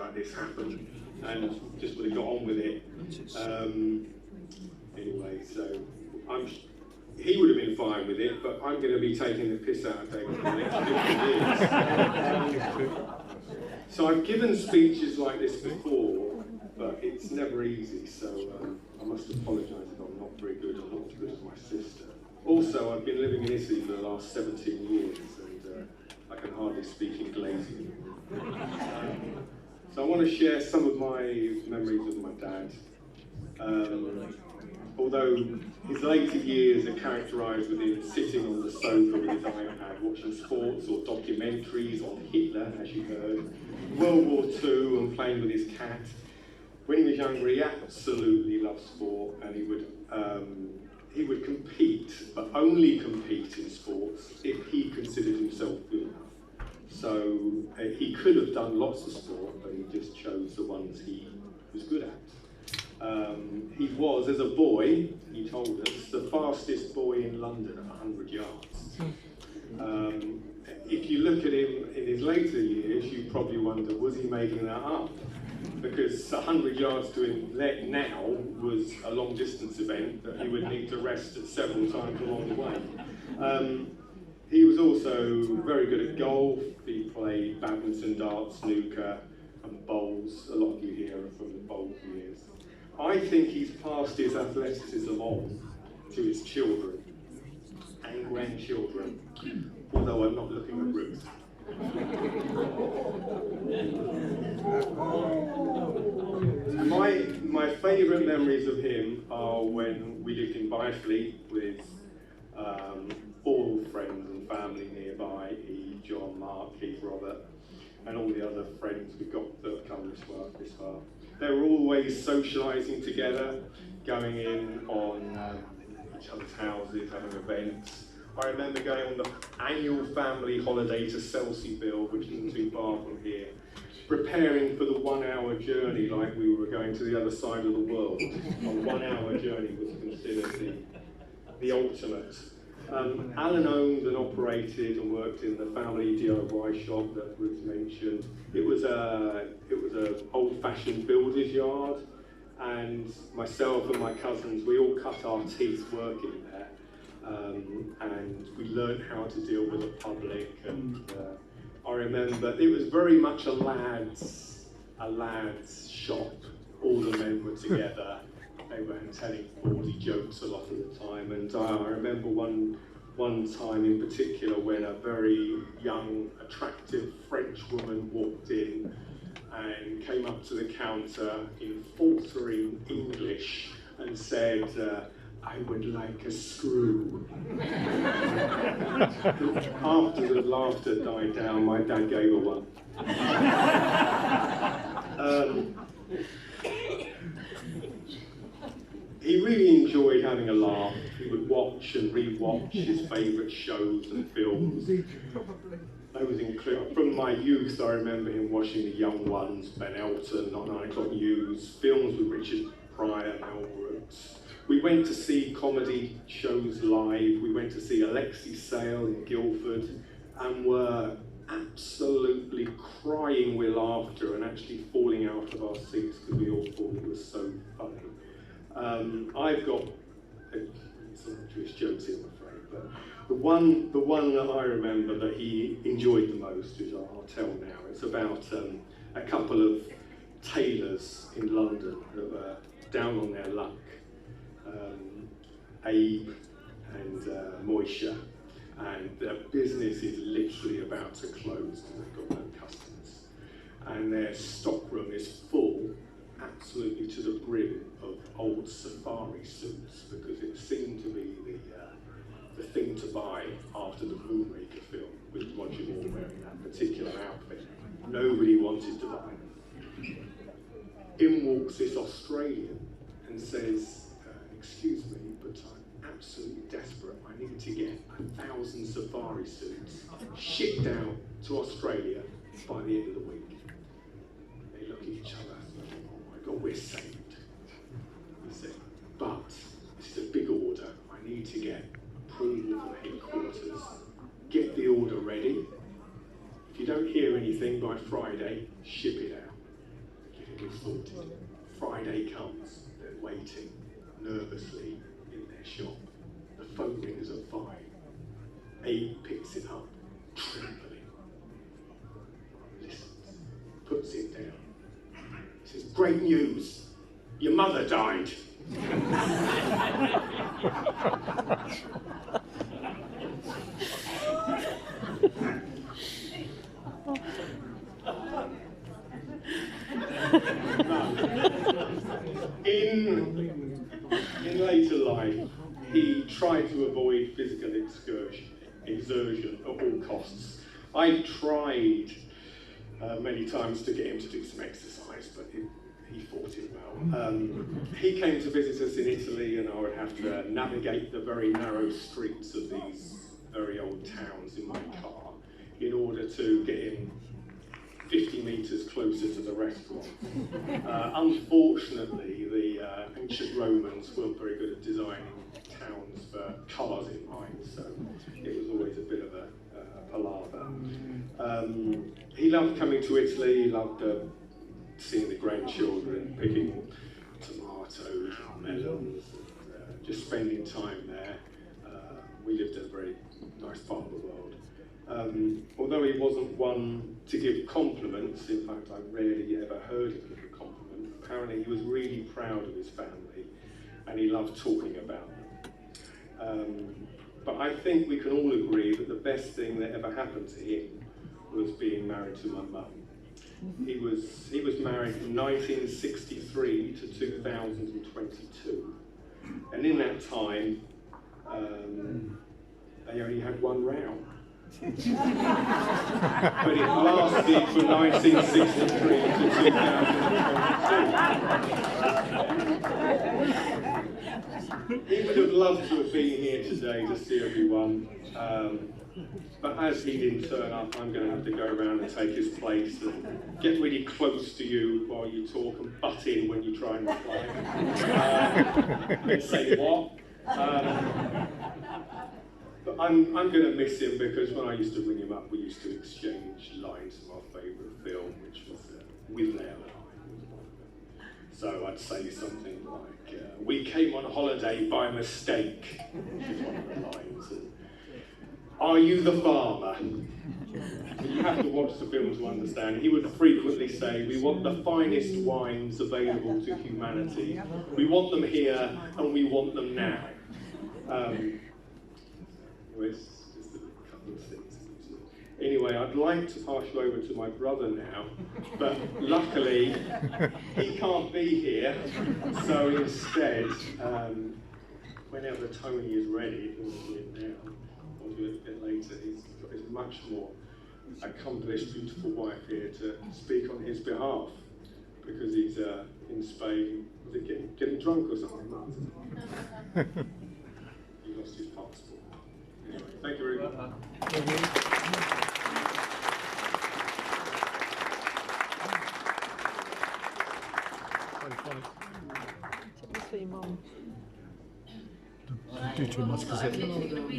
like this happen, and just would have got on with it. Anyway, so he would have been fine with it, but I'm going to be taking the piss out of David for the next 50 years. So I've given speeches like this before, but it's never easy, so I must apologise if I'm not very good, and not as good as my sister. Also, I've been living in Italy for the last 17 years, and I can hardly speak Inglese. So I want to share some of my memories of my dad. Although his later years are characterised with him sitting on the sofa with his iPad, watching sports or documentaries on Hitler, as you heard, World War II, and playing with his cat. When he was younger, he absolutely loved sport, and he would compete, but only compete in sports if he considered himself good enough. So he could have done lots of sport, but he just chose the ones he was good at. He was, as a boy, he told us, the fastest boy in London at 100 yards. If you look at him in his later years, you probably wonder, was he making that up? Because 100 yards to him now was a long distance event that he would need to rest at several times along the way. He was also very good at golf. He played badminton, darts, snooker, and bowls. A lot of you here are from the bowl years. I think he's passed his athleticism on to his children and grandchildren, although I'm not looking at Ruth. My favourite memories of him are when we lived in Byfleet with all friends and family nearby, Eve, John, Mark, Keith, Robert, and all the other friends we got that have come this far. They were always socialising together, going in on each other's houses, having events. I remember going on the annual family holiday to Selseyville, which isn't too far from here, preparing for the 1 hour journey like we were going to the other side of the world. A 1 hour journey was considered the ultimate. Alan owned and operated and worked in the family DIY shop that Ruth mentioned. It was an old-fashioned builder's yard, and myself and my cousins, we all cut our teeth working there, and we learned how to deal with the public. And I remember it was very much a lad's shop. All the men were together. They were telling bawdy jokes a lot of the time, and I remember one time in particular when a very young, attractive French woman walked in and came up to the counter in faltering English and said, "I would like a screw." After the laughter died down, my dad gave her one. He really enjoyed having a laugh. He would watch and re-watch his favourite shows and films. From my youth, I remember him watching The Young Ones, Ben Elton, Not 9 O'Clock News, films with Richard Pryor, Mel Brooks. We went to see comedy shows live. We went to see Alexei Sale in Guildford, and were absolutely crying with laughter and actually falling out of our seats because we all thought it was so funny. I've got some Jewish jokes here, I'm afraid, but the one that I remember that he enjoyed the most, which I'll tell now, it's about a couple of tailors in London that were down on their luck, Abe and Moisha, and their business is literally about to close because they've got no customers, and their stockroom is full absolutely to the brim of old safari suits, because it seemed to be the thing to buy after the Moonraker film, with Roger Moore wearing that particular outfit. Nobody wanted to buy them. In walks this Australian and says, "Excuse me, but I'm absolutely desperate. I need to get 1,000 safari suits shipped out to Australia by the end of the week." They look at each other. "We're saved." He said, "But this is a big order. I need to get approval from headquarters. Get the order ready. If you don't hear anything by Friday, ship it out." sorted. Friday comes, they're waiting nervously in their shop. The phone rings at 5. Abe picks it up, trembling, listens, puts it down. He says, "Great news, your mother died." In later life, he tried to avoid physical exertion at all costs. I tried many times to get him to do some exercise, but he fought it well. He came to visit us in Italy, and I would have to navigate the very narrow streets of these very old towns in my car in order to get him 50 metres closer to the restaurant. Unfortunately, the ancient Romans weren't very good at designing towns for cars in mind, so it was always a bit of a palaver. He loved coming to Italy, he loved seeing the grandchildren, picking tomatoes, melons, and just spending time there. We lived in a very nice part of the world. Although he wasn't one to give compliments, in fact I rarely ever heard him give a compliment, apparently he was really proud of his family and he loved talking about them. But I think we can all agree that the best thing that ever happened to him was being married to my mum. He was married from 1963 to 2022, and in that time they only had one row. But it lasted from 1963 to 2022. He would have loved to have been here today to see everyone, but as he didn't turn up, I'm going to have to go around and take his place and get really close to you while you talk and butt in when you try and reply. And say what? But I'm going to miss him because when I used to ring him up, we used to exchange lines from our favourite film, which was With Leia. So I'd say something like, "We came on holiday by mistake," which is one of the lines. And, "Are you the farmer?" But you have to watch the film to understand. He would frequently say, "We want the finest wines available to humanity. We want them here and we want them now." It's just a couple of things. Anyway, I'd like to pass you over to my brother now, but luckily he can't be here, so instead, whenever Tony is ready, he'll do it now, or do it a bit later. He's got his much more accomplished, beautiful wife here to speak on his behalf, because he's in Spain. Was it getting drunk or something? He lost his passport. Anyway, thank you very much. Don't do too much because